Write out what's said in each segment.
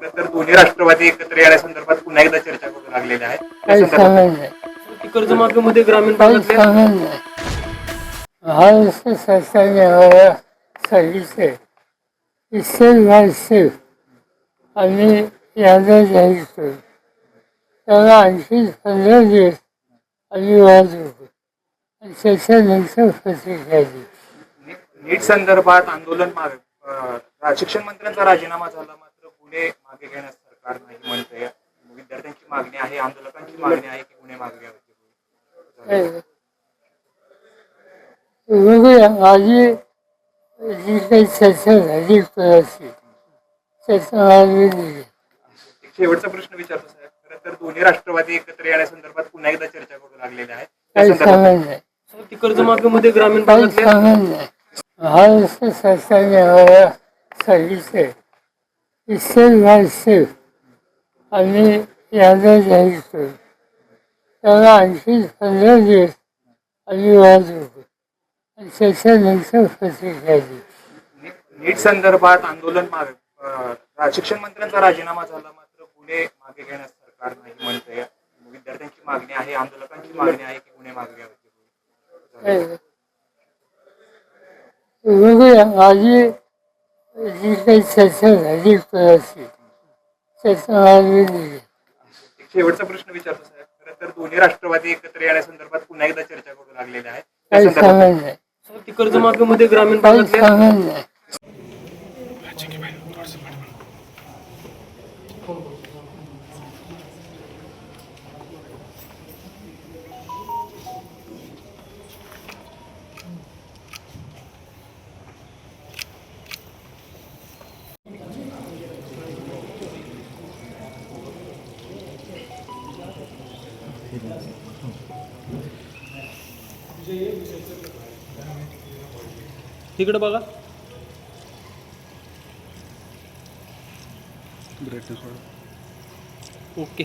खरं तर दोन्ही राष्ट्रवादी एकत्र येण्यासंदर्भात पुन्हा एकदा चर्चा करू लागलेल्या आहेत. त्या काही संदर्भात सांगत नाही, कर्जमाफीमध्ये ग्रामीण काही भागातल्या सांगत नाही. महाराष्ट्र शासनाने आम्हाला सांगितले की सेल बाय सेल आम्ही याद्या जाहीर करू. त्याला आणखी 15 दिवस आम्ही वाट बघू आणि त्याच्यानंतर प्रतिक्रिया देऊ. नीट संदर्भात आंदोलन मागे शिक्षण मंत्र्यांचा राजीनामा झाला मात्र गुन्हे मागे घेण्यास सरकार नाही म्हणतंय. विद्यार्थ्यांची मागणी आहे, आंदोलकांची मागणी आहे की गुन्हे मागे घ्यावे. बघूया माझी जी काही चर्चा झाली कोणाची त्याचा आम्ही दिली. एक शेवटचा प्रश्न विचारतो साहेब. खरं तर दोन्ही राष्ट्रवादी एकत्र येण्यासंदर्भात पुन्हा एकदा चर्चा करू लागलेल्या आहेत. त्या काही संदर्भात सांगत नाही, कर्जमाफीमध्ये ग्रामीण काही भागातल्या सांगत नाही. महाराष्ट्र शासनाने आम्हाला सांगितले की सेल बाय सेल आम्ही याद्या जाहीर करू. त्याला आणखी 15 दिवस आम्ही वाट बघू आणि त्याच्यानंतर प्रतिक्रिया देऊ. नीट संदर्भात आंदोलन मागे शिक्षण मंत्र्यांचा राजीनामा झाला मात्र गुन्हे मागे घेण्यास सरकार नाही म्हणतंय. विद्यार्थ्यांची मागणी आहे, आंदोलकांची मागणी आहे की गुन्हे मागे घ्यावे. बघूया माझी जी काही चर्चा झाली कोणाची त्याचा आम्ही दिली. एक शेवटचा प्रश्न विचारतो साहेब. खरं तर दोन्ही राष्ट्रवादी एकत्र येण्यासंदर्भात पुन्हा एकदा चर्चा करू लागलेल्या आहेत. त्या काही संदर्भात सांगत नाही, कर्जमाफीमध्ये ग्रामीण काही भागातल्या सांगत नाही. तिकडे बघा. ओके.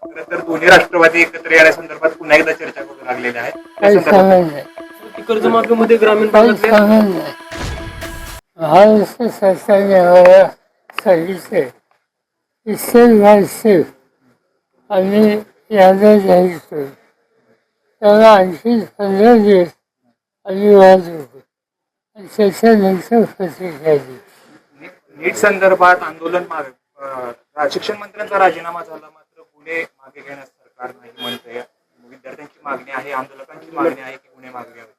खरं तर दोन्ही राष्ट्रवादी एकत्र येण्यासंदर्भात पुन्हा एकदा चर्चा करू लागलेल्या आहेत. त्या काही संदर्भात सांगत नाही, कर्जमाफीमध्ये ग्रामीण काही भागातल्या सांगत नाही. महाराष्ट्र शासनाने आम्हाला सांगितले की सेल बाय सेल आम्ही याद्या जाहीर करू. त्याला आणखी 15 दिवस आम्ही वाट बघू आणि त्याच्यानंतर प्रतिक्रिया देऊ. नीट संदर्भात आंदोलन मागे शिक्षण मंत्र्यांचा राजीनामा झाला मात्र गुन्हे मागे घेण्यास सरकार नाही म्हणतंय. विद्यार्थ्यांची मागणी आहे, आंदोलकांची मागणी आहे की गुन्हे मागे घ्यावे.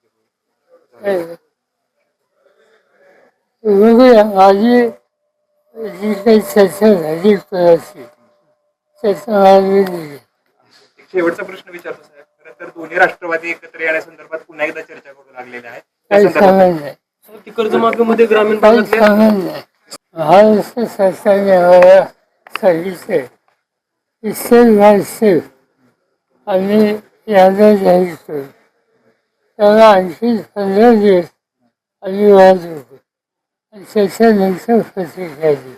बघूया माझी जी काही चर्चा झाली कोणाची त्याचा आम्ही दिली. एक शेवटचा प्रश्न विचारतो साहेब. खरं तर दोन्ही राष्ट्रवादी एकत्र येण्यासंदर्भात पुन्हा एकदा चर्चा करू लागलेल्या आहेत. त्या काही संदर्भात सांगत नाही, कर्जमाफीमध्ये ग्रामीण काही भागातल्या सांगत नाही. महाराष्ट्र शासनाने आम्हाला सांगितले की सेल बाय सेल आम्ही याद्या जाहीर करू. त्याला आणखी 15 दिवस आम्ही वाट बघू आणि त्याच्यानंतर प्रतिक्रिया देऊ.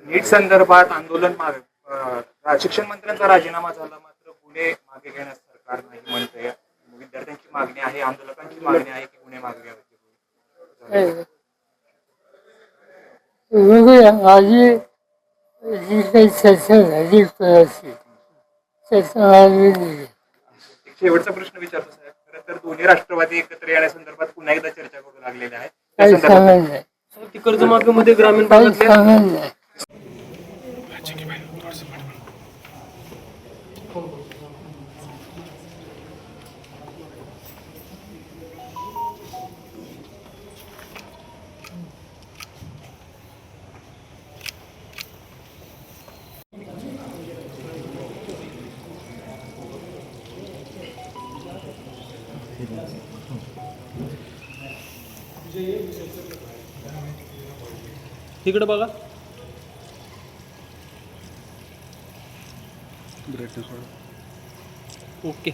नीट संदर्भात आंदोलन मागे शिक्षण मंत्र्यांचा राजीनामा झाला मात्र गुन्हे मागे घेण्यास सरकार नाही म्हणतंय. विद्यार्थ्यांची मागणी आहे, आंदोलकांची मागणी आहे की गुन्हे मागे घ्यावेत. बघूया माझी जी काही चर्चा झाली कोणाशी त्याचा माझी दिली. एक शेवटचा प्रश्न विचारतो साहेब. खरं तर दोन्ही राष्ट्रवादी एकत्र येण्यासंदर्भात पुन्हा एकदा चर्चा करू लागलेल्या आहेत. त्या काही संदर्भात सांगायला नाही, ती कर्जमाफीमध्ये ग्रामीण काही भागातल्या सांगायला नाही. तिकडे बघा. ओके.